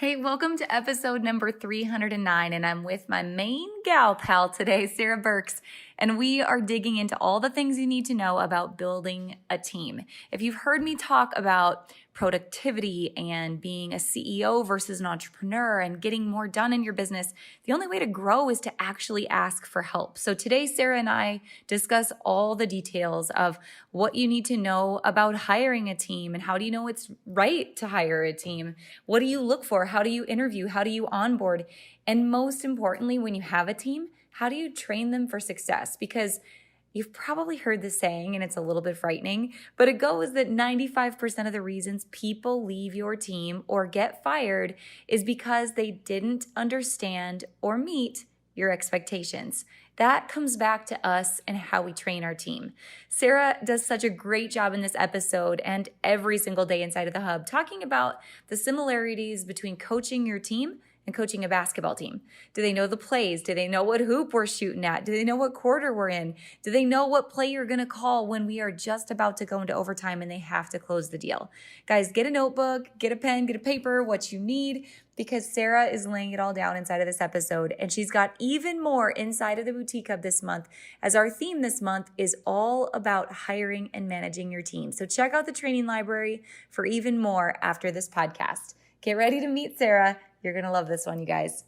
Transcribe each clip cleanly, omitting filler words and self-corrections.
Hey, welcome to episode number 309, and I'm with my main gal pal today, Sara Burks, and we are digging into all the things you need to know about building a team. If you've heard me talk about productivity and being a CEO versus an entrepreneur and getting more done in your business, the only way to grow is to actually ask for help. So today, Sara and I discuss all the details of what you need to know about hiring a team and how do you know it's right to hire a team? What do you look for? How do you interview? How do you onboard? And most importantly, when you have a team, how do you train them for success? Because you've probably heard this saying, and it's a little bit frightening, but it goes that 95% of the reasons people leave your team or get fired is because they didn't understand or meet your expectations. That comes back to us and how we train our team. Sara does such a great job in this episode and every single day inside of the Hub talking about the similarities between coaching your team and coaching a basketball team. Do they know the plays? Do they know what hoop we're shooting at? Do they know what quarter we're in? Do they know what play you're going to call when we are just about to go into overtime and they have to close the deal? Guys, get a notebook, get a pen, get a paper, what you need, because Sara is laying it all down inside of this episode, and she's got even more inside of the Boutique Hub this month, as our theme this month is all about hiring and managing your team. So check out the training library for even more after this podcast. Get ready to meet Sara. You're going to love this one, you guys.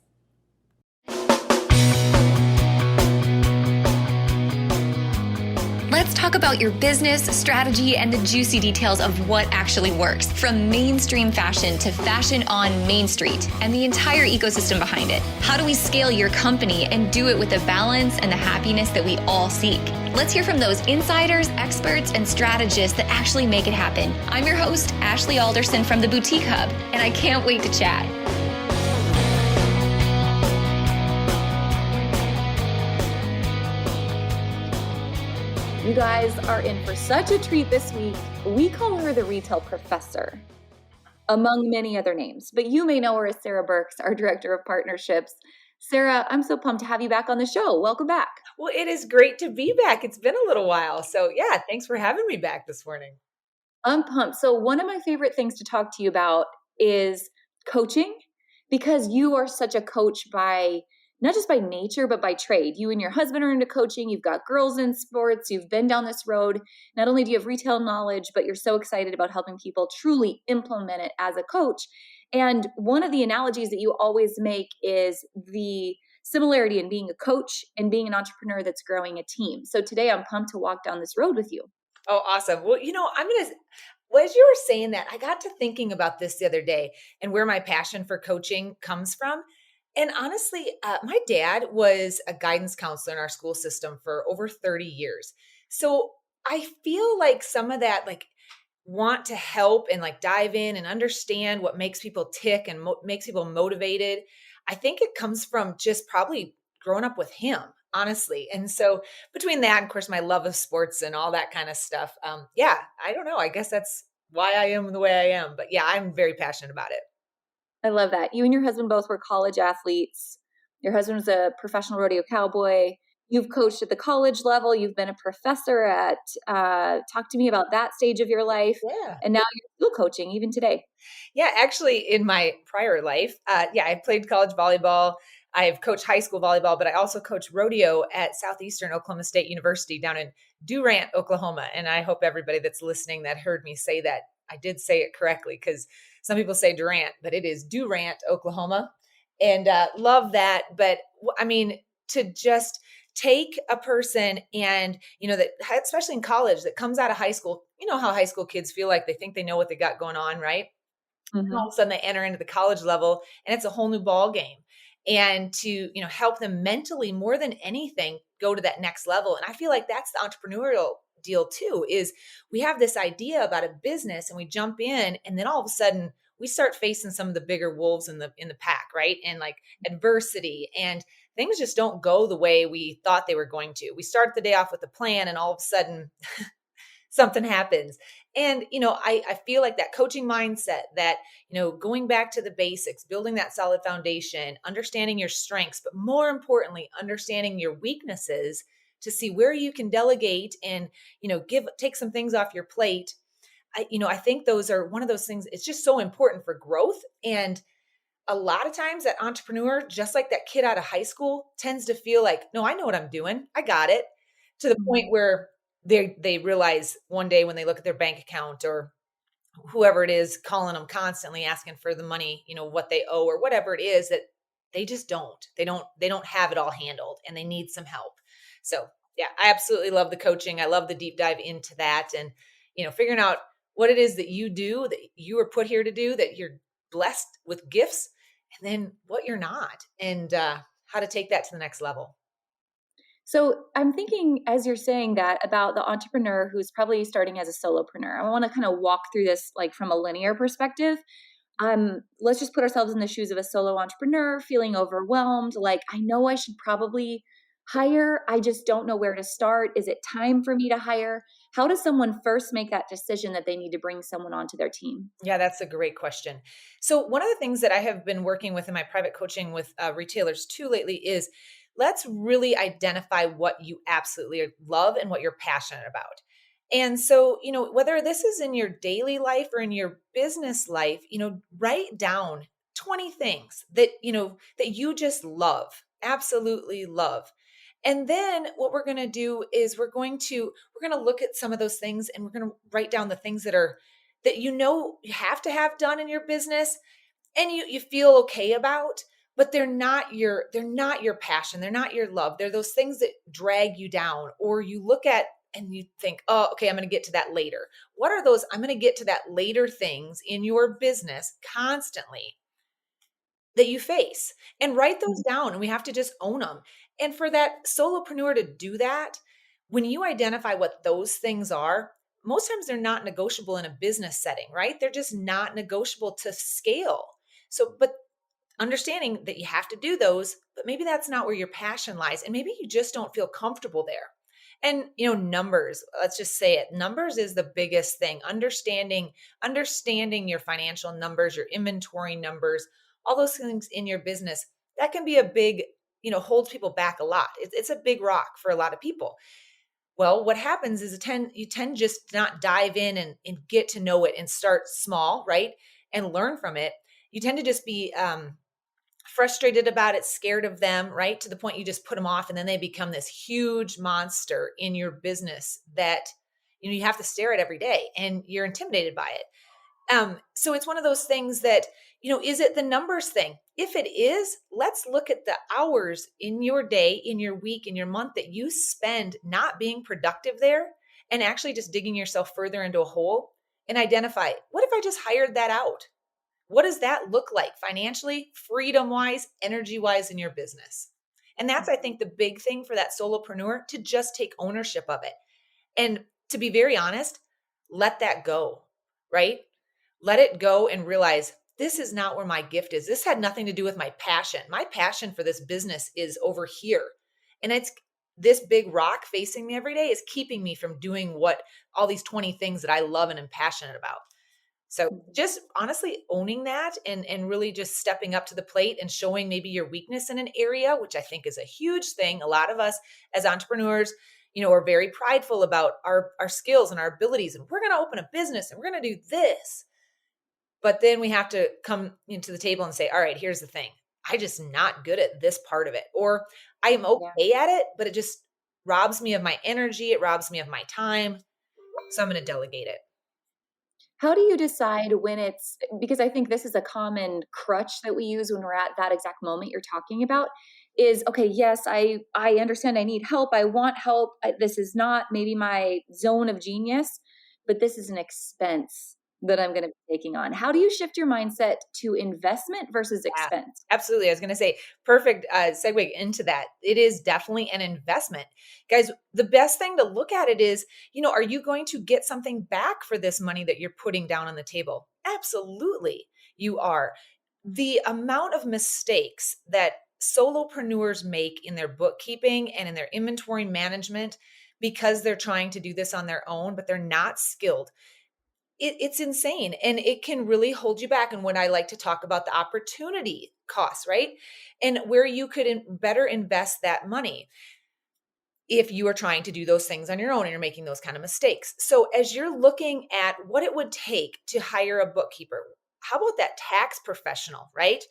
Let's talk about your business, strategy, and the juicy details of what actually works, from mainstream fashion to fashion on Main Street, and the entire ecosystem behind it. How do we scale your company and do it with the balance and the happiness that we all seek? Let's hear from those insiders, experts, and strategists that actually make it happen. I'm your host, Ashley Alderson from the Boutique Hub, and I can't wait to chat. You guys are in for such a treat this week. We call her the retail professor, among many other names, but you may know her as Sara Burks, our director of partnerships. Sara, I'm so pumped to have you back on the show. Welcome back. Well, it is great to be back. It's been a little while. So yeah, thanks for having me back this morning. I'm pumped. So one of my favorite things to talk to you about is coaching, because you are such a coach by not just by nature, but by trade. You and your husband are into coaching. You've got girls in sports. You've been down this road. Not only do you have retail knowledge, but you're so excited about helping people truly implement it as a coach. And one of the analogies that you always make is the similarity in being a coach and being an entrepreneur that's growing a team. So today I'm pumped to walk down this road with you. Oh, awesome. Well, as you were saying that, I got to thinking about this the other day and where my passion for coaching comes from. And honestly, my dad was a guidance counselor in our school system for over 30 years. So I feel like some of that, want to help and dive in and understand what makes people tick and makes people motivated. I think it comes from just probably growing up with him, honestly. And so between that, and of course, my love of sports and all that kind of stuff. I don't know. I guess that's why I am the way I am. But yeah, I'm very passionate about it. I love that. You and your husband both were college athletes. Your husband was a professional rodeo cowboy. You've coached at the college level. You've been a professor at, talk to me about that stage of your life. Yeah. And now you're still coaching even today. Yeah, actually in my prior life, I played college volleyball. I've coached high school volleyball, but I also coached rodeo at Southeastern Oklahoma State University down in Durant, Oklahoma. And I hope everybody that's listening that heard me say that, I did say it correctly, because some people say Durant, but it is Durant, Oklahoma. And love that. But I mean, to just take a person and, that especially in college that comes out of high school, you know how high school kids feel like they think they know what they got going on, right? Mm-hmm. And all of a sudden they enter into the college level and it's a whole new ball game. And to, help them mentally more than anything go to that next level. And I feel like that's the entrepreneurial deal too, is we have this idea about a business and we jump in and then all of a sudden we start facing some of the bigger wolves in the pack, right? And adversity and things just don't go the way we thought they were going to. We start the day off with a plan and all of a sudden something happens. And, I feel like that coaching mindset that, going back to the basics, building that solid foundation, understanding your strengths, but more importantly, understanding your weaknesses to see where you can delegate and, take some things off your plate. I think those are one of those things. It's just so important for growth. And a lot of times that entrepreneur, just like that kid out of high school, tends to feel like, no, I know what I'm doing. I got it. To the point Mhm. where they realize one day when they look at their bank account or whoever it is calling them constantly asking for the money, what they owe or whatever it is, that they just they don't have it all handled and they need some help. So yeah, I absolutely love the coaching. I love the deep dive into that, and figuring out what it is that you do, that you were put here to do, that you're blessed with gifts, and then what you're not, and how to take that to the next level. So I'm thinking as you're saying that about the entrepreneur who's probably starting as a solopreneur. I want to kind of walk through this like from a linear perspective. Let's just put ourselves in the shoes of a solo entrepreneur feeling overwhelmed. Like, I know I should probably hire. I just don't know where to start. Is it time for me to hire? How does someone first make that decision that they need to bring someone onto their team? Yeah, that's a great question. So, one of the things that I have been working with in my private coaching with retailers too lately is let's really identify what you absolutely love and what you're passionate about. And so, whether this is in your daily life or in your business life, write down 20 things that you just love, absolutely love. And then what we're going to do is we're going to look at some of those things, and we're going to write down the things that you have to have done in your business, and you feel okay about, but they're not your passion, they're not your love, they're those things that drag you down, or you look at and you think, oh, okay, I'm going to get to that later. What are those I'm going to get to that later things in your business constantly that you face? And write those down, and we have to just own them. And for that solopreneur to do that, when you identify what those things are, most times they're not negotiable in a business setting, right? They're just not negotiable to scale. So, but understanding that you have to do those, but maybe that's not where your passion lies. And maybe you just don't feel comfortable there. And numbers, let's just say it. Numbers is the biggest thing. Understanding your financial numbers, your inventory numbers, all those things in your business, that can be a big, holds people back a lot. It's a big rock for a lot of people. Well, what happens is you tend just to not dive in and get to know it and start small, right? And learn from it. You tend to just be frustrated about it, scared of them, right? To the point you just put them off, and then they become this huge monster in your business that you have to stare at every day, and you're intimidated by it. So it's one of those things that, is it the numbers thing? If it is, let's look at the hours in your day, in your week, in your month that you spend not being productive there, and actually just digging yourself further into a hole, and identify, what if I just hired that out? What does that look like financially, freedom wise, energy wise in your business? And that's, I think, the big thing for that solopreneur, to just take ownership of it. And to be very honest, let that go, right? Let it go and realize, this is not where my gift is. This had nothing to do with my passion. My passion for this business is over here. And it's this big rock facing me every day is keeping me from doing what all these 20 things that I love and am passionate about. So just honestly owning that, and really just stepping up to the plate and showing maybe your weakness in an area, which I think is a huge thing. A lot of us as entrepreneurs, are very prideful about our skills and our abilities, and we're going to open a business and we're going to do this. But then we have to come into the table and say, all right, here's the thing. I just not good at this part of it, or I am Yeah. okay at it, but it just robs me of my energy. It robs me of my time. So I'm going to delegate it. How do you decide when it's because I think this is a common crutch that we use when we're at that exact moment you're talking about is okay, yes, I understand I need help. I want help. This is not maybe my zone of genius, but this is an expense that I'm going to be taking on. How do you shift your mindset to investment versus Yeah, expense? absolutely. I was going to say, perfect segue into that. It is definitely an investment. Guys, the best thing to look at it is, are you going to get something back for this money that you're putting down on the table? Absolutely, you are. The amount of mistakes that solopreneurs make in their bookkeeping and in their inventory management because they're trying to do this on their own, but they're not skilled, it's insane, and it can really hold you back. And when I like to talk about the opportunity costs, right? And where you could better invest that money if you are trying to do those things on your own and you're making those kind of mistakes. So as you're looking at what it would take to hire a bookkeeper, how about that tax professional, right?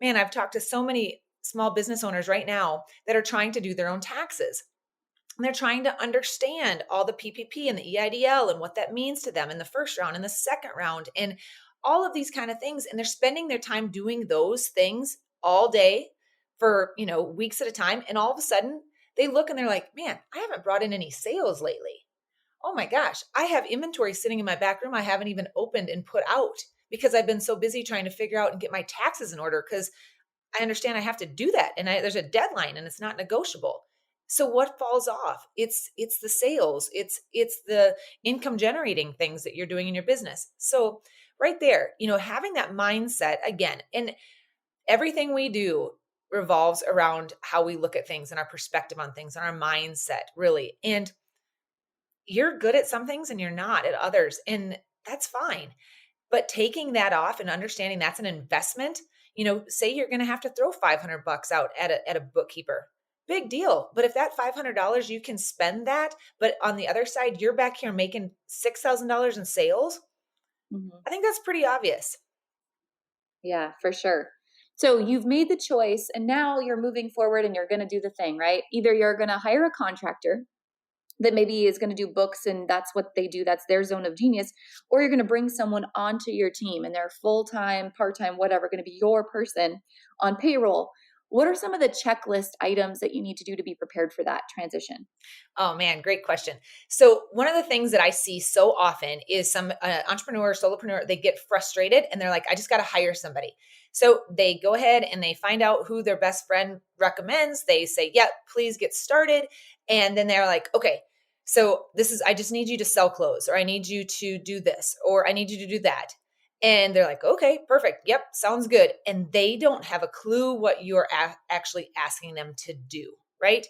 Man, I've talked to so many small business owners right now that are trying to do their own taxes. And they're trying to understand all the PPP and the EIDL and what that means to them in the first round and the second round and all of these kind of things. And they're spending their time doing those things all day for, weeks at a time. And all of a sudden they look and they're like, man, I haven't brought in any sales lately. Oh my gosh, I have inventory sitting in my back room I haven't even opened and put out because I've been so busy trying to figure out and get my taxes in order because I understand I have to do that and there's a deadline and it's not negotiable. So what falls off? It's the sales. It's the income generating things that you're doing in your business. So right there, having that mindset again, and everything we do revolves around how we look at things and our perspective on things and our mindset, really. And you're good at some things and you're not at others, and that's fine. But taking that off and understanding that's an investment, say you're going to have to throw 500 bucks out at a bookkeeper. Big deal. But if that $500 you can spend that, but on the other side you're back here making $6,000 in sales, Mhm. I think that's pretty obvious. Yeah, for sure. So you've made the choice and now you're moving forward and you're going to do the thing, right? Either you're going to hire a contractor that maybe is going to do books and that's what they do, that's their zone of genius, or you're going to bring someone onto your team and they're full-time, part-time, whatever, going to be your person on payroll. What are some of the checklist items that you need to do to be prepared for that transition? Oh man, great question. So one of the things that I see so often is some entrepreneur, solopreneur, they get frustrated and they're like, I just got to hire somebody. So they go ahead and they find out who their best friend recommends. They say, yeah, please get started. And then they're like, okay, so I just need you to sell clothes, or I need you to do this, or I need you to do that. And they're like, okay, perfect. Yep, sounds good. And they don't have a clue what you're actually asking them to do, right?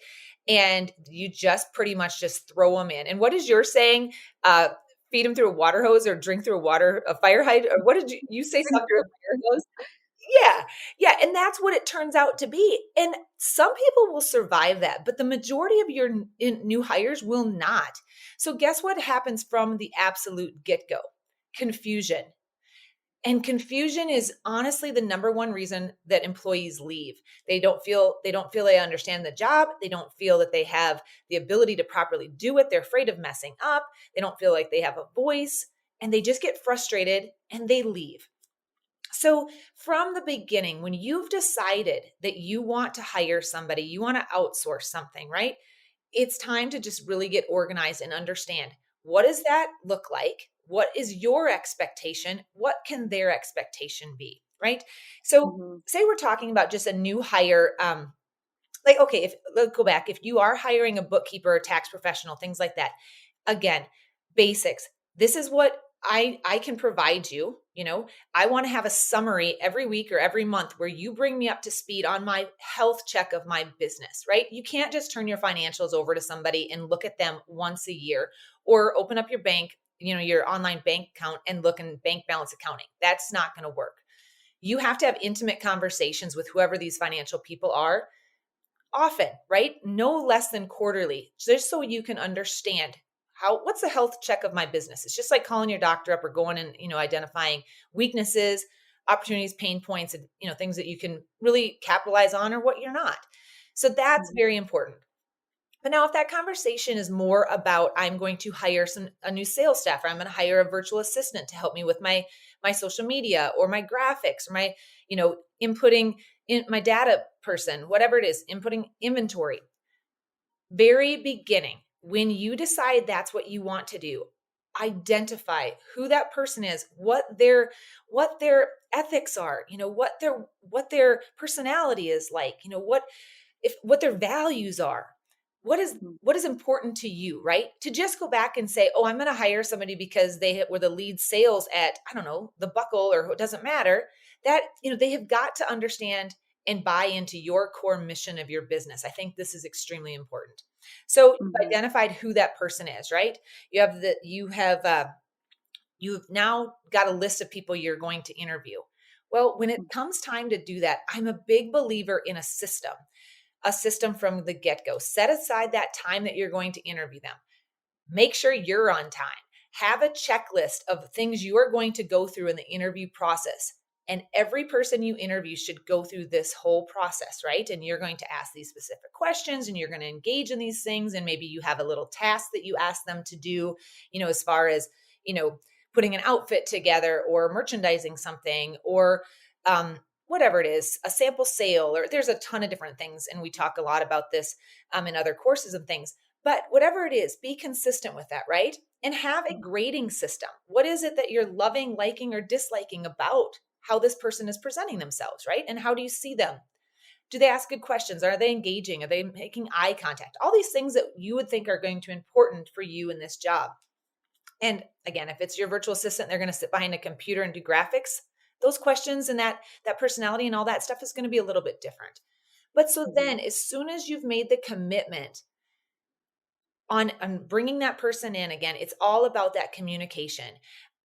And you just pretty much just throw them in. And what is your saying? Feed them through a water hose or drink through a fire hydrant? Or what did you say? Bring Something. through a fire hose. Yeah. Yeah. And that's what it turns out to be. And some people will survive that, but the majority of your new hires will not. So guess what happens from the absolute get go? Confusion. And confusion is honestly the number one reason that employees leave. They don't feel they understand the job. They don't feel that they have the ability to properly do it. They're afraid of messing up. They don't feel like they have a voice, and they just get frustrated and they leave. So, from the beginning, when you've decided that you want to hire somebody, you want to outsource something, right? It's time to just really get organized and understand, what does that look like? What is your expectation? What can their expectation be? Right. So, Mhm. say we're talking about just a new hire. Like, okay, if let's go back, if you are hiring a bookkeeper, a tax professional, things like that, again, basics. This is what I can provide you. I want to have a summary every week or every month where you bring me up to speed on my health check of my business, right? You can't just turn your financials over to somebody and look at them once a year, or open up your bank, your online bank account and look in bank balance accounting. That's not going to work. You have to have intimate conversations with whoever these financial people are, often, right? No less than quarterly, just so you can understand what's the health check of my business. It's just like calling your doctor up or going and, identifying weaknesses, opportunities, pain points, and, things that you can really capitalize on or what you're not. So that's Mhm. very important. But now if that conversation is more about, I'm going to hire a new sales staff, or I'm going to hire a virtual assistant to help me with my social media or my graphics, or my, inputting in my data person, whatever it is, inputting inventory. Very beginning, when you decide that's what you want to do, identify who that person is, what their ethics are, what their personality is like, what their values are. what is Mhm. what is important to you, right? To just go back and say, oh, I'm going to hire somebody because they were the lead sales at, I don't know, the Buckle, or it doesn't matter. That, they have got to understand and buy into your core mission of your business. I think this is extremely important. So you've Mhm. identified who that person is, right? You've now got a list of people you're going to interview. Well, when it comes time to do that, I'm a big believer in a system from the get-go. Set aside that time that you're going to interview them. Make sure you're on time. Have a checklist of things you are going to go through in the interview process. And every person you interview should go through this whole process, right? And you're going to ask these specific questions and you're going to engage in these things. And maybe you have a little task that you ask them to do, as far as, putting an outfit together or merchandising something or whatever it is, a sample sale, or there's a ton of different things. And we talk a lot about this in other courses and things. But whatever it is, be consistent with that, right? And have a grading system. What is it that you're loving, liking, or disliking about how this person is presenting themselves, right? And how do you see them? Do they ask good questions? Are they engaging? Are they making eye contact? All these things that you would think are going to be important for you in this job. And again, if it's your virtual assistant, they're going to sit behind a computer and do graphics. Those questions and that personality and all that stuff is going to be a little bit different. But so then as soon as you've made the commitment on bringing that person in, again, it's all about that communication.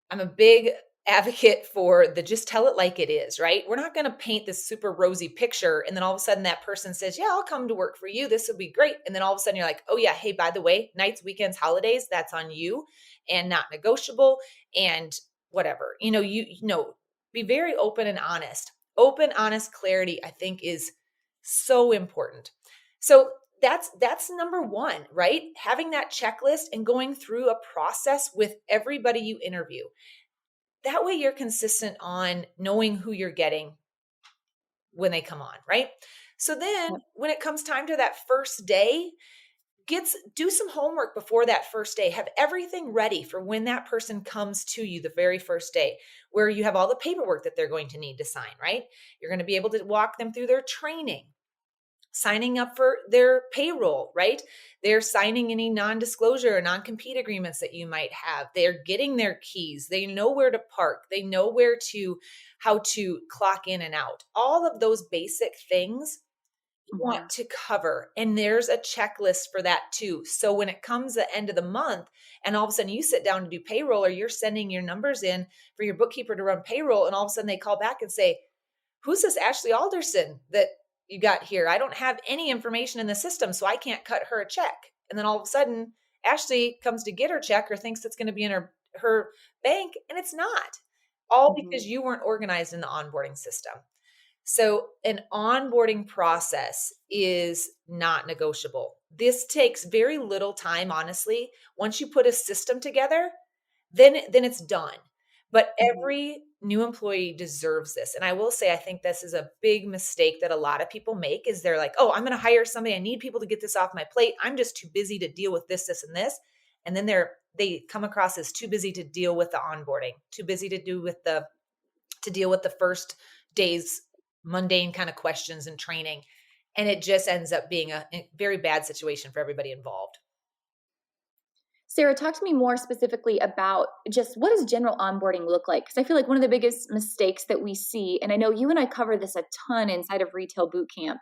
I'm a big advocate for the just tell it like it is, right? We're not going to paint this super rosy picture. And then all of a sudden that person says, yeah, I'll come to work for you. This will be great. And then all of a sudden you're like, oh yeah, hey, by the way, nights, weekends, holidays, that's on you and not negotiable and whatever. Be very open and honest. Open, honest clarity, I think, is so important. So that's number one, right? Having that checklist and going through a process with everybody you interview. That way you're consistent on knowing who you're getting when they come on, right? So then when it comes time to that first day, do some homework before that first day. Have everything ready for when that person comes to you the very first day, where you have all the paperwork that they're going to need to sign, right? You're going to be able to walk them through their training, signing up for their payroll, right? They're signing any non-disclosure or non-compete agreements that you might have. They're getting their keys. They know where to park. They know how to clock in and out. All of those basic things you want to cover. And there's a checklist for that too. So when it comes the end of the month and all of a sudden you sit down to do payroll or you're sending your numbers in for your bookkeeper to run payroll and all of a sudden they call back and say, who's this Ashley Alderson that you got here? I don't have any information in the system, so I can't cut her a check. And then all of a sudden, Ashley comes to get her check or thinks it's going to be in her bank, and it's not. All because you weren't organized in the onboarding system. So an onboarding process is not negotiable. This takes very little time, honestly. Once you put a system together, then it's done. But every new employee deserves this. And I will say, I think this is a big mistake that a lot of people make is they're like, oh, I'm going to hire somebody. I need people to get this off my plate. I'm just too busy to deal with this, and this. And then they come across as too busy to deal with the onboarding, too busy to deal with the first day's mundane kind of questions and training. And it just ends up being a very bad situation for everybody involved. Sara, talk to me more specifically about just what does general onboarding look like? Because I feel like one of the biggest mistakes that we see, and I know you and I cover this a ton inside of Retail Boot Camp,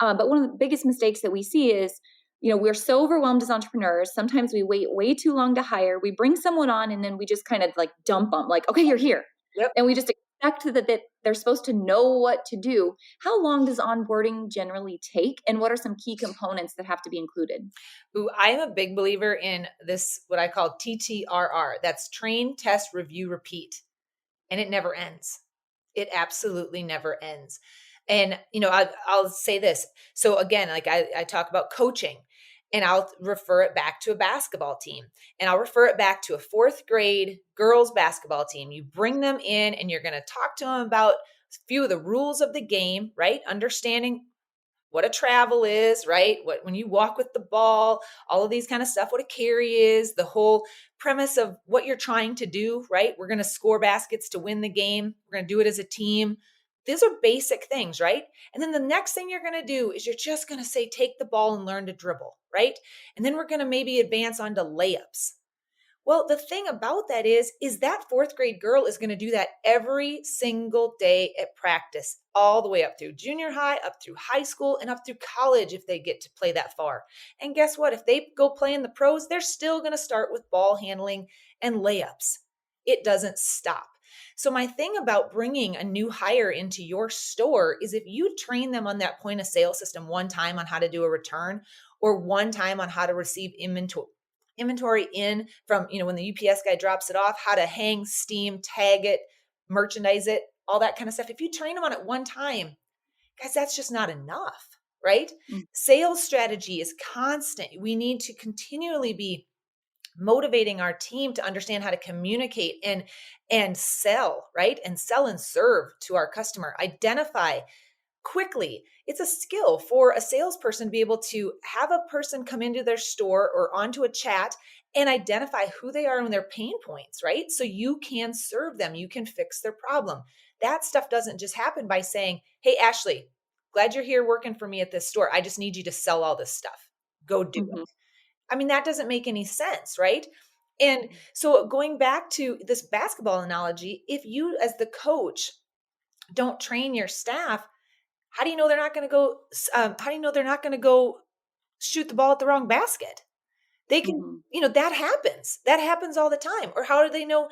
but one of the biggest mistakes that we see is, we're so overwhelmed as entrepreneurs. Sometimes we wait way too long to hire. We bring someone on and then we just kind of like dump them, like, okay, you're here. Yep. And we just expect that they're supposed to know what to do. How long does onboarding generally take? And what are some key components that have to be included? Ooh, I am a big believer in this, what I call TTRR. That's train, test, review, repeat. And it never ends. It absolutely never ends. And, I'll say this. So again, like I talk about coaching, and I'll refer it back to a basketball team, and I'll refer it back to a fourth grade girls basketball team. You bring them in and you're going to talk to them about a few of the rules of the game, right? Understanding what a travel is, right? When you walk with the ball, all of these kind of stuff, what a carry is, the whole premise of what you're trying to do, right? We're going to score baskets to win the game. We're going to do it as a team. These are basic things, right? And then the next thing you're going to do is you're just going to say, take the ball and learn to dribble, right? And then we're going to maybe advance on to layups. Well, the thing about that is that fourth grade girl is going to do that every single day at practice, all the way up through junior high, up through high school, and up through college if they get to play that far. And guess what? If they go play in the pros, they're still going to start with ball handling and layups. It doesn't stop. So my thing about bringing a new hire into your store is if you train them on that point of sale system one time on how to do a return, or one time on how to receive inventory from, when the UPS guy drops it off, how to hang, steam, tag it, merchandise it, all that kind of stuff. If you train them on it one time, guys, that's just not enough, right? Mm. Sales strategy is constant. We need to continually be motivating our team to understand how to communicate and sell, right? And sell and serve to our customer. Identify quickly. It's a skill for a salesperson to be able to have a person come into their store or onto a chat and identify who they are and their pain points, right? So you can serve them, you can fix their problem. That stuff doesn't just happen by saying, "Hey, Ashley, glad you're here working for me at this store. I just need you to sell all this stuff. Go do it." Mhm. I mean, that doesn't make any sense, right? And so going back to this basketball analogy, if you as the coach don't train your staff, how do you know they're not going to go? How do you know they're not going to go shoot the ball at the wrong basket? They can, Mhm. that happens. That happens all the time. Or how do they know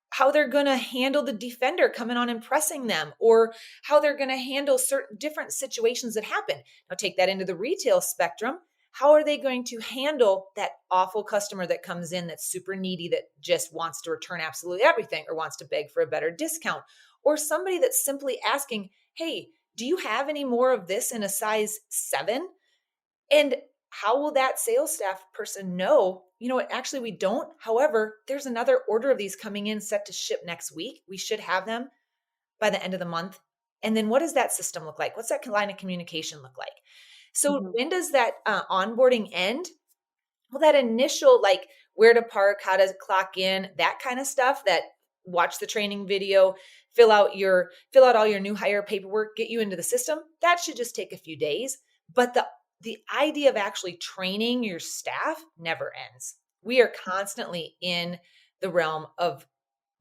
how they're going to handle the defender coming on and pressing them, or how they're going to handle certain different situations that happen? Now take that into the retail spectrum. How are they going to handle that awful customer that comes in that's super needy, that just wants to return absolutely everything or wants to beg for a better discount? Or somebody that's simply asking, "Hey, do you have any more of this in a size 7?" And how will that sales staff person know, what, actually we don't. However, there's another order of these coming in set to ship next week. We should have them by the end of the month. And then what does that system look like? What's that line of communication look like? So Mhm. when does that onboarding end? Well, that initial, like, where to park, how to clock in, that kind of stuff, that watch the training video, fill out all your new hire paperwork, get you into the system, that should just take a few days. But the idea of actually training your staff never ends. We are constantly in the realm of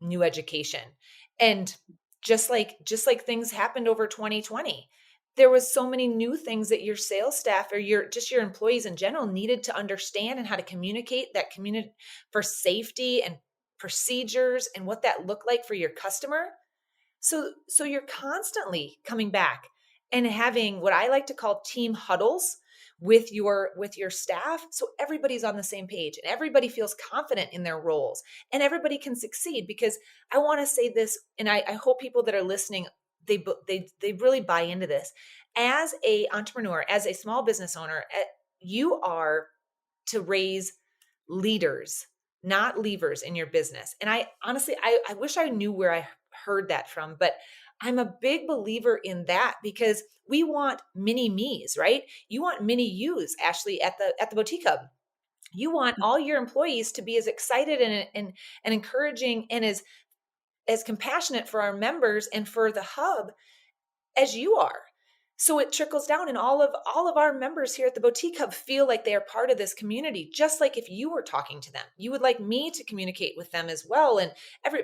new education. And just like things happened over 2020, there was so many new things that your sales staff or your employees in general needed to understand, and how to communicate that community for safety and procedures and what that looked like for your customer. So you're constantly coming back and having what I like to call team huddles with your staff, so everybody's on the same page and everybody feels confident in their roles and everybody can succeed. Because I want to say this, and I hope people that are listening, they really buy into this. As a entrepreneur, as a small business owner, you are to raise leaders, not leavers in your business. And I honestly, I wish I knew where I heard that from, but I'm a big believer in that, because we want mini me's, right? You want mini yous, Ashley, at the boutique hub. You want all your employees to be as excited and encouraging and as compassionate for our members and for the hub as you are. So it trickles down, and all of our members here at the boutique hub feel like they are part of this community. Just like if you were talking to them, you would like me to communicate with them as well. And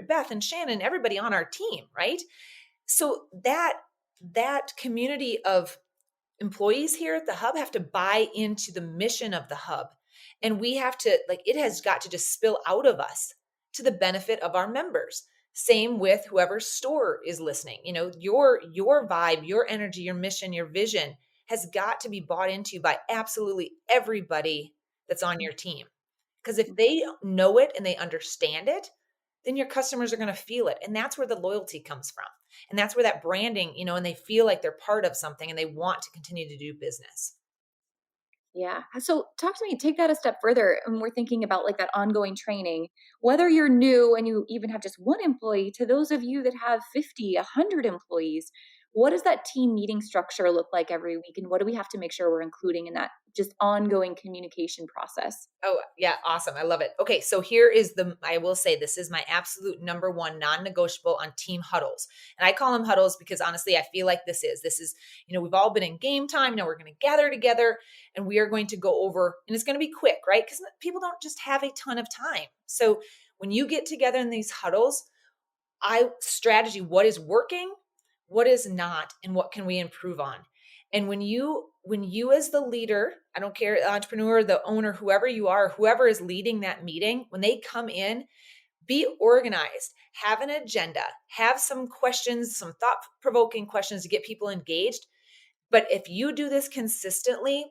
Beth and Shannon, everybody on our team, right? So that community of employees here at the hub have to buy into the mission of the hub. And we have to, like, it has got to just spill out of us to the benefit of our members. Same with whoever's store is listening. Your vibe, your energy, your mission, your vision has got to be bought into by absolutely everybody that's on your team. Because if they know it and they understand it, then your customers are going to feel it. And that's where the loyalty comes from. And that's where that branding, and they feel like they're part of something and they want to continue to do business. Yeah. So talk to me, take that a step further. And we're thinking about like that ongoing training, whether you're new and you even have just one employee, to those of you that have 50, 100 employees, what does that team meeting structure look like every week? And what do we have to make sure we're including in that just ongoing communication process? Oh, yeah, awesome. I love it. Okay, so here is I will say this is my absolute number one non-negotiable on team huddles. And I call them huddles because honestly, I feel like this is, we've all been in game time. Now we're going to gather together and we are going to go over, and it's going to be quick, right? Because people don't just have a ton of time. So when you get together in these huddles, strategy, what is working, what is not, and what can we improve on. And when you as the leader, I don't care, the entrepreneur, the owner, whoever you are, whoever is leading that meeting, when they come in, be organized, have an agenda, have some questions, some thought-provoking questions to get people engaged. But if you do this consistently,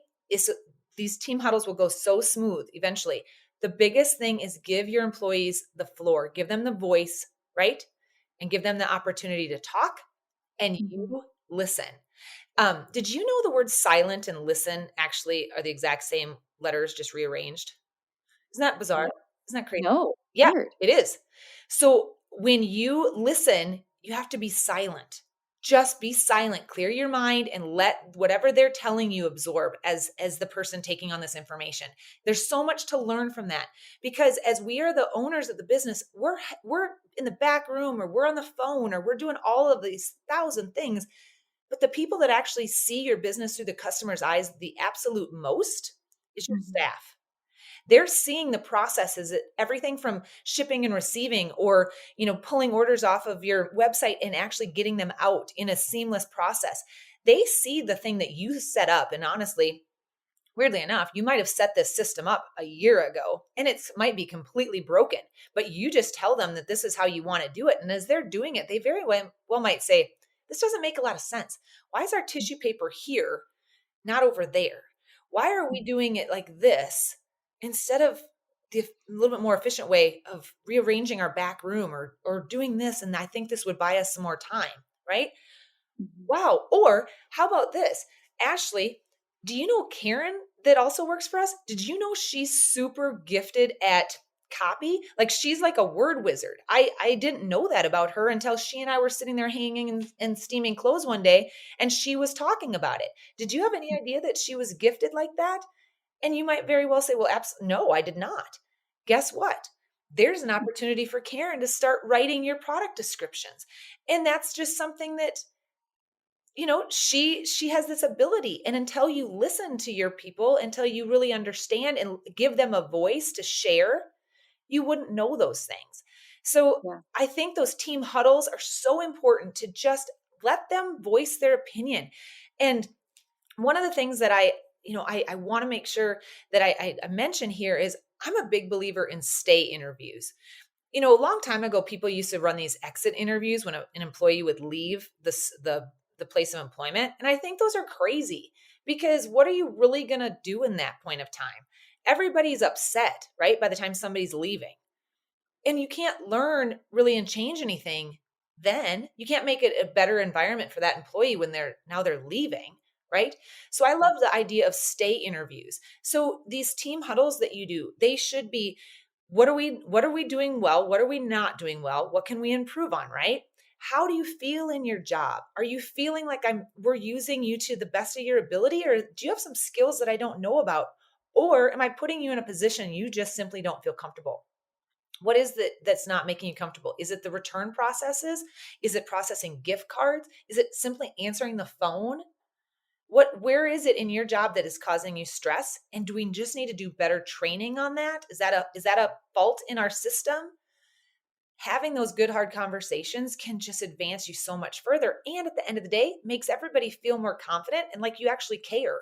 these team huddles will go so smooth eventually. The biggest thing is give your employees the floor, give them the voice, right? And give them the opportunity to talk and Mhm. you listen. Did you know the words silent and listen actually are the exact same letters, just rearranged? Isn't that bizarre? What? Isn't that crazy? No. Yeah, Weird. it is. So when you listen, you have to be silent. Just be silent, clear your mind and let whatever they're telling you absorb as the person taking on this information. There's so much to learn from that because as we are the owners of the business, we're in the back room or we're on the phone or we're doing all of these thousand things, but the people that actually see your business through the customer's eyes the absolute most is your Mhm. staff. They're seeing the processes, everything from shipping and receiving or, pulling orders off of your website and actually getting them out in a seamless process. They see the thing that you set up. And honestly, weirdly enough, you might have set this system up a year ago and it might be completely broken, but you just tell them that this is how you want to do it. And as they're doing it, they very well might say, this doesn't make a lot of sense. Why is our tissue paper here, not over there? Why are we doing it like this instead of the little bit more efficient way of rearranging our back room or doing this? And I think this would buy us some more time, right? Mhm. Wow. Or how about this? Ashley, do you know Karen that also works for us? Did you know she's super gifted at copy? Like she's like a word wizard. I didn't know that about her until she and I were sitting there hanging and steaming clothes one day and she was talking about it. Did you have any idea that she was gifted like that? And you might very well say, well, no, I did not. Guess what? There's an opportunity for Karen to start writing your product descriptions. And that's just something that she has this ability, and until you listen to your people, until you really understand and give them a voice to share, you wouldn't know those things. So Yeah. I think those team huddles are so important to just let them voice their opinion. And one of the things that I want to make sure that I mention here is I'm a big believer in stay interviews. A long time ago, people used to run these exit interviews when an employee would leave the place of employment, and I think those are crazy because what are you really going to do in that point of time? Everybody's upset, right? By the time somebody's leaving, and you can't learn really and change anything. Then you can't make it a better environment for that employee when they're leaving, right? So I love the idea of stay interviews. So these team huddles that you do, they should be, what are we doing well? What are we not doing well? What can we improve on, right? How do you feel in your job? Are you feeling like we're using you to the best of your ability, or do you have some skills that I don't know about? Or am I putting you in a position you just simply don't feel comfortable? What is that that's not making you comfortable? Is it the return processes? Is it processing gift cards? Is it simply answering the phone? Where is it in your job that is causing you stress? And do we just need to do better training on that? Is that a fault in our system? Having those good hard conversations can just advance you so much further, and at the end of the day makes everybody feel more confident and like you actually care,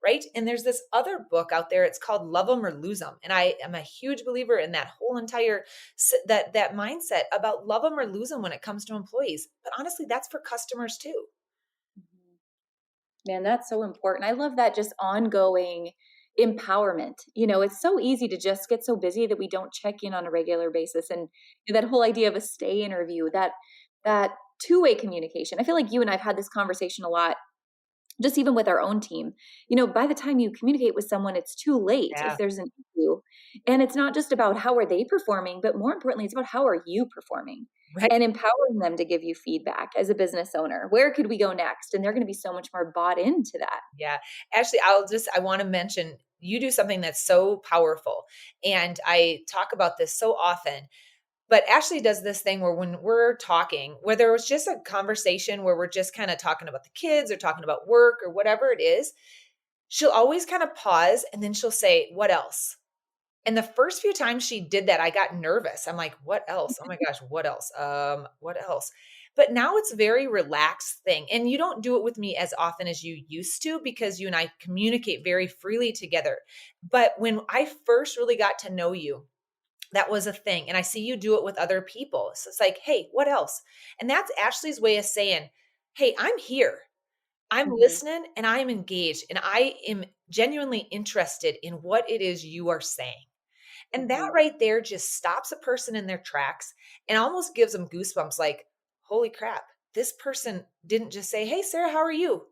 right? And there's this other book out there, it's called Love Them or Lose Them, and I am a huge believer in that whole entire that mindset about love them or lose them when it comes to employees, but honestly that's for customers too. Mhm. Man, that's so important. I love that just ongoing empowerment. It's so easy to just get so busy that we don't check in on a regular basis. And that whole idea of a stay interview, that two-way communication. I feel like you and I've had this conversation a lot, just even with our own team. By the time you communicate with someone, it's too late if Yeah, there's an issue. And it's not just about how are they performing, but more importantly, it's about how are you performing right. and empowering them to give you feedback as a business owner. Where could we go next? And they're going to be so much more bought into that. Yeah. Actually, I want to mention you do something that's so powerful. And I talk about this so often. But Ashley does this thing where when we're talking, whether it was just a conversation where we're just kind of talking about the kids or talking about work or whatever it is, she'll always kind of pause and then she'll say, what else? And the first few times she did that, I got nervous. I'm like, what else? Oh my gosh, what else? What else? But now it's a very relaxed thing. And you don't do it with me as often as you used to because you and I communicate very freely together. But when I first really got to know you, that was a thing. And I see you do it with other people. So it's like, hey, what else? And that's Ashley's way of saying, hey, I'm here. I'm Mhm, listening and I'm engaged and I am genuinely interested in what it is you are saying. And that mhm. right there just stops a person in their tracks and almost gives them goosebumps like, holy crap. this person didn't just say, "Hey, Sarah, how are you?"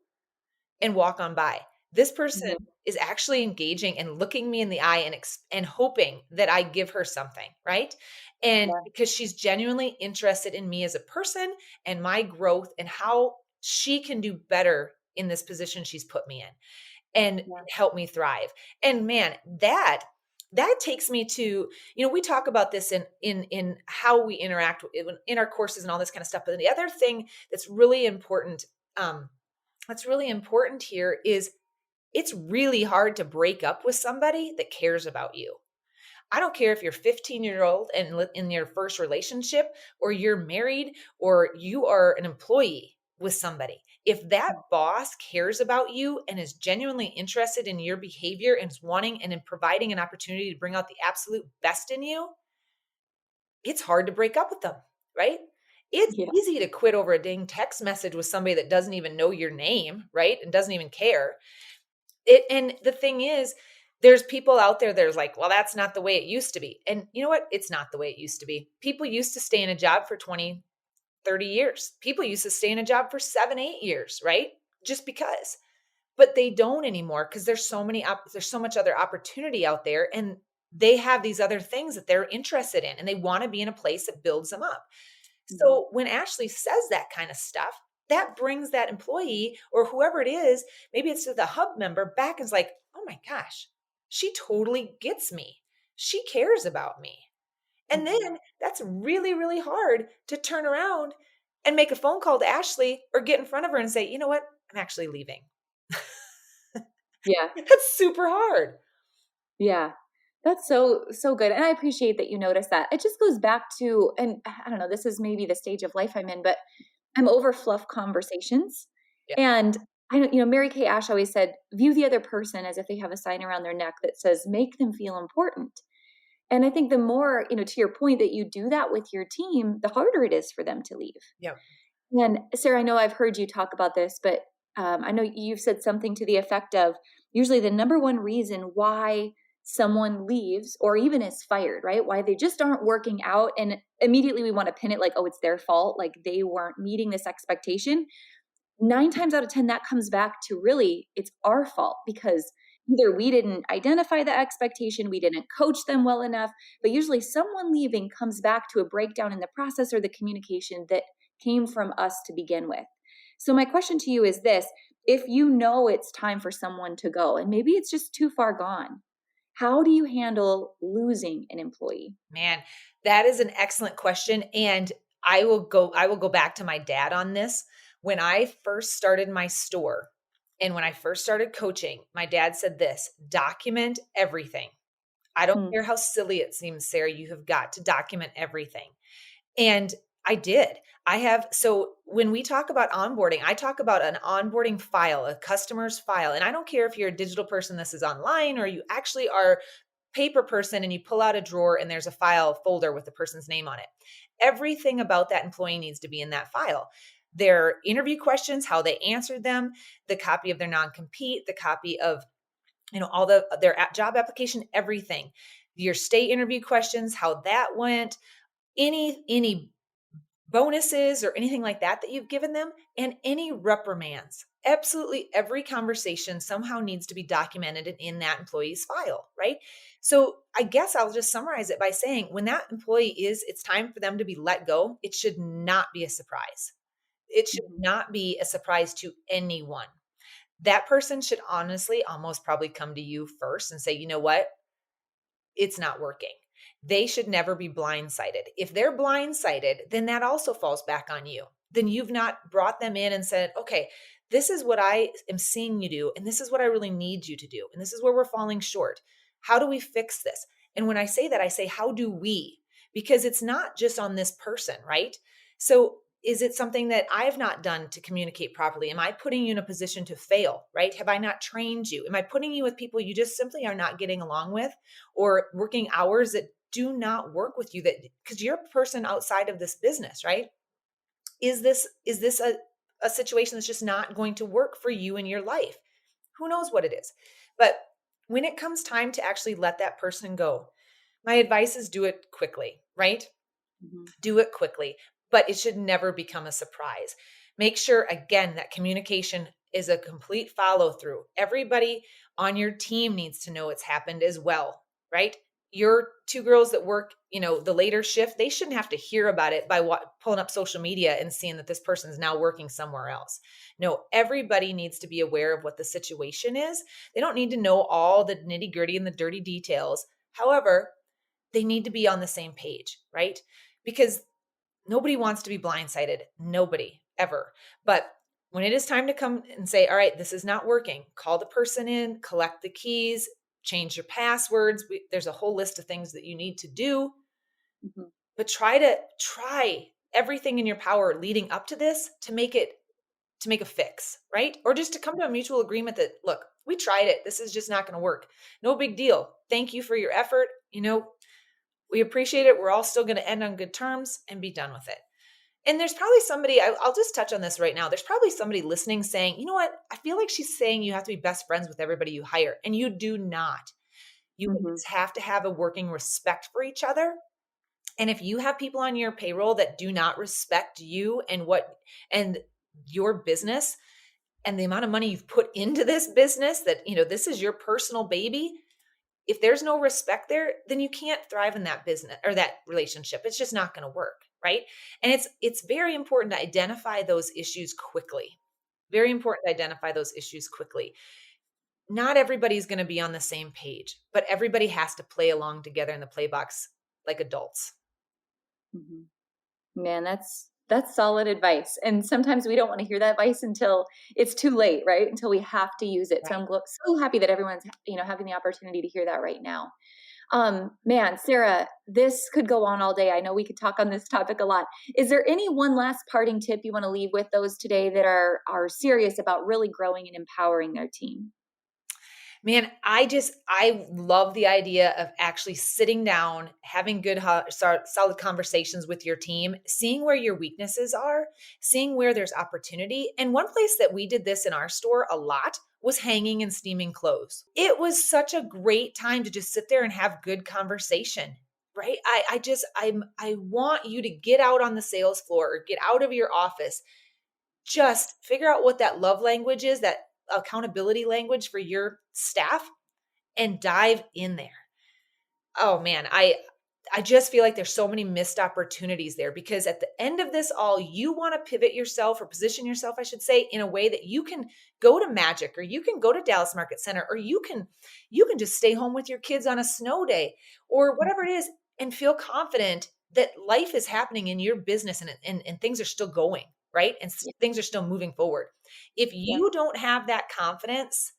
and walk on by. This person Mhm. is actually engaging and looking me in the eye and hoping that I give her something, right? And Yeah. because she's genuinely interested in me as a person and my growth and how she can do better in this position she's put me in and Yeah. help me thrive. And man, that takes me to, we talk about this in how we interact in our courses and all this kind of stuff. But the other thing um that's really important here is it's really hard to break up with somebody that cares about you. I don't care if you're 15-year-old and in your first relationship, or you're married, or you are an employee with somebody. If that boss cares about you and is genuinely interested in your behavior and is wanting and in providing an opportunity to bring out the absolute best in you, it's hard to break up with them, right? It's Yeah. easy to quit over a dang text message with somebody that doesn't even know your name, right? And doesn't even care. And the thing is, there's people out there that are like, well, that's not the way it used to be. And you know what? It's not the way it used to be. People used to stay in a job for 20, 30 years. People used to stay in a job for 7, 8 years, right? Just because. But they don't anymore because there's so much other opportunity out there, and they have these other things that they're interested in, and they want to be in a place that builds them up. Mhm. So when Ashley says that kind of stuff, that brings that employee or whoever it is, maybe it's the hub member, back and is like, oh my gosh, she totally gets me. She cares about me. And Mhm. then that's really, really hard to turn around and make a phone call to Ashley or get in front of her and say, you know what? I'm actually leaving. Yeah. That's super hard. Yeah. That's so good. And I appreciate that you noticed that. It just goes back to, and I don't know, this is maybe the stage of life I'm in, but I'm over fluff conversations. Yeah. And I know, Mary Kay Ash always said, view the other person as if they have a sign around their neck that says, make them feel important. And I think the more, to your point, that you do that with your team, the harder it is for them to leave. Yeah. And Sarah, I know I've heard you talk about this, but I know you've said something to the effect of usually the number one reason why someone leaves or even is fired, right? Why they just aren't working out. And immediately we want to pin it like, oh, it's their fault. Like they weren't meeting this expectation. 9 times out of 10, that comes back to really it's our fault because either we didn't identify the expectation, we didn't coach them well enough, but usually someone leaving comes back to a breakdown in the process or the communication that came from us to begin with. So, my question to you is this: if you know it's time for someone to go and maybe it's just too far gone, how do you handle losing an employee? Man, that is an excellent question. And I will go back to my dad on this. When I first started my store and when I first started coaching, my dad said this: document everything. I don't Hmm. care how silly it seems, Sarah, you have got to document everything. And I did. So when we talk about onboarding, I talk about an onboarding file, a customer's file. And I don't care if you're a digital person, this is online, or you actually are paper person and you pull out a drawer and there's a file folder with the person's name on it. Everything about that employee needs to be in that file. Their interview questions, how they answered them, the copy of their non-compete, the copy of all their job application, everything. Your state interview questions, how that went, any bonuses or anything like that that you've given them, and any reprimands. Absolutely every conversation somehow needs to be documented in that employee's file, right? So I guess I'll just summarize it by saying when that employee it's time for them to be let go, it should not be a surprise. It should Mhm. not be a surprise to anyone. That person should honestly almost probably come to you first and say, you know what? It's not working. They should never be blindsided. If they're blindsided, then that also falls back on you. Then you've not brought them in and said, okay, this is what I am seeing you do, and this is what I really need you to do, and this is where we're falling short. How do we fix this? And when I say that, I say, how do we? Because it's not just on this person, right? So is it something that I've not done to communicate properly? Am I putting you in a position to fail, right? Have I not trained you? Am I putting you with people you just simply are not getting along with, or working hours that do not work with you, that because you're a person outside of this business, right? Is this a situation that's just not going to work for you in your life? Who knows what it is? But when it comes time to actually let that person go, my advice is do it quickly, right? Mhm. Do it quickly. but it should never become a surprise. Make sure, again, that communication is a complete follow through. Everybody on your team needs to know it's happened as well, right? Your two girls that work, the later shift, they shouldn't have to hear about it by pulling up social media and seeing that this person is now working somewhere else. No, everybody needs to be aware of what the situation is. They don't need to know all the nitty gritty and the dirty details. However, they need to be on the same page, right? Because nobody wants to be blindsided. Nobody ever. But when it is time to come and say, all right, this is not working, call the person in, collect the keys, change your passwords. There's a whole list of things that you need to do, Mhm. but try everything in your power leading up to this to make a fix, right? Or just to come to a mutual agreement that, look, we tried it. This is just not going to work. No big deal. Thank you for your effort. We appreciate it. We're all still going to end on good terms and be done with it. And there's probably somebody, I'll just touch on this right now. There's probably somebody listening saying, you know what? I feel like she's saying you have to be best friends with everybody you hire. And you do not. You Mhm. just have to have a working respect for each other. And if you have people on your payroll that do not respect you and your business and the amount of money you've put into this business, that, this is your personal baby. If there's no respect there, then you can't thrive in that business or that relationship. It's just not going to work, right? And it's very important to identify those issues quickly. Very important to identify those issues quickly. Not everybody's going to be on the same page, but everybody has to play along together in the play box like adults. Mhm. Man, that's solid advice. And sometimes we don't want to hear that advice until it's too late, right? Until we have to use it. So Right. I'm so happy that everyone's, having the opportunity to hear that right now. Man, Sara, this could go on all day. I know we could talk on this topic a lot. Is there any one last parting tip you want to leave with those today that are serious about really growing and empowering their team? Man, I love the idea of actually sitting down, having good, solid conversations with your team, seeing where your weaknesses are, seeing where there's opportunity. And one place that we did this in our store a lot was hanging and steaming clothes. It was such a great time to just sit there and have good conversation. Right. I want you to get out on the sales floor or get out of your office, just figure out what that love language is, that accountability language for your staff, and dive in there. Oh man, I just feel like there's so many missed opportunities there, because at the end of this all, you want to pivot yourself, or position yourself, I should say, in a way that you can go to Magic, or you can go to Dallas Market Center, or you can just stay home with your kids on a snow day, or whatever it is, and feel confident that life is happening in your business, and things are still going, right? And Yeah. things are still moving forward. If Yeah. you don't have that confidence,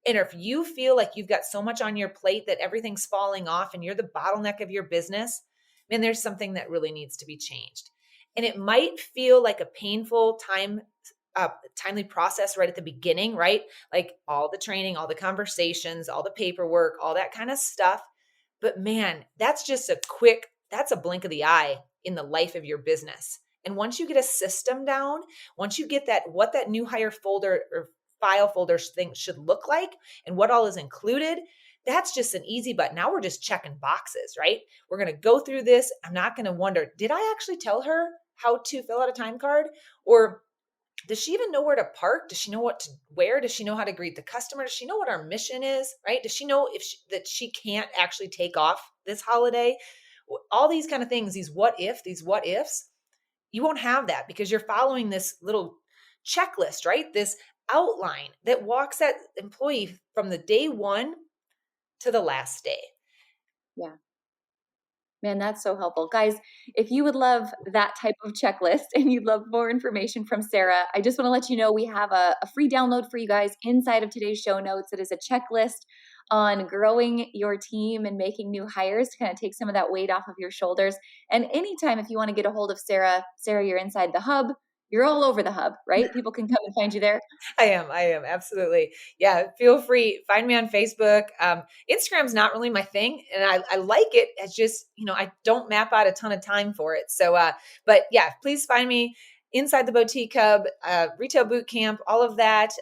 and if you feel like you've got so much on your plate that everything's falling off and you're the bottleneck of your business, man, there's something that really needs to be changed. And it might feel like a painful timely process right at the beginning, right? Like all the training, all the conversations, all the paperwork, all that kind of stuff. But man, that's a blink of the eye in the life of your business. And once you get a system down, once you get what that new hire folder or file folders thing should look like and what all is included, that's just an easy button. Now we're just checking boxes, right? We're going to go through this. I'm not going to wonder, did I actually tell her how to fill out a time card? Or does she even know where to park? Does she know what to wear? Does she know how to greet the customer? Does she know what our mission is, right? Does she know that she can't actually take off this holiday? All these kind of things, these what ifs, you won't have that because you're following this little checklist, right? This outline that walks that employee from the day one to the last day. Yeah. Man, that's so helpful. Guys, if you would love that type of checklist and you'd love more information from Sara, I just want to let you know we have a free download for you guys inside of today's show notes. It is a checklist on growing your team and making new hires to kind of take some of that weight off of your shoulders. And anytime if you want to get a hold of Sara, you're inside the hub. You're all over the hub, right? People can come and find you there. I am absolutely. Yeah. Feel free. Find me on Facebook. Instagram's not really my thing, and I like it. It's just, I don't map out a ton of time for it. So, but yeah, please find me inside the Boutique Hub, Retail Boot Camp, all of that.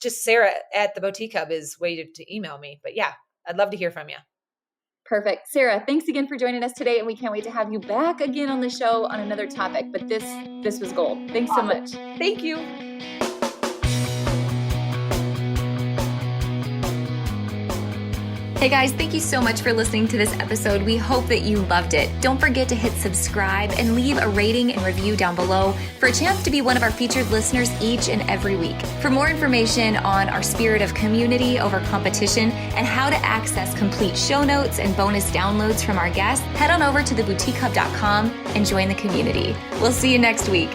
Just Sara at the Boutique Hub is way to email me. But yeah, I'd love to hear from you. Perfect. Sara, thanks again for joining us today, and we can't wait to have you back again on the show on another topic. But this was gold. Thanks so much. Thank you. Hey guys, thank you so much for listening to this episode. We hope that you loved it. Don't forget to hit subscribe and leave a rating and review down below for a chance to be one of our featured listeners each and every week. For more information on our spirit of community over competition and how to access complete show notes and bonus downloads from our guests, head on over to theboutiquehub.com and join the community. We'll see you next week.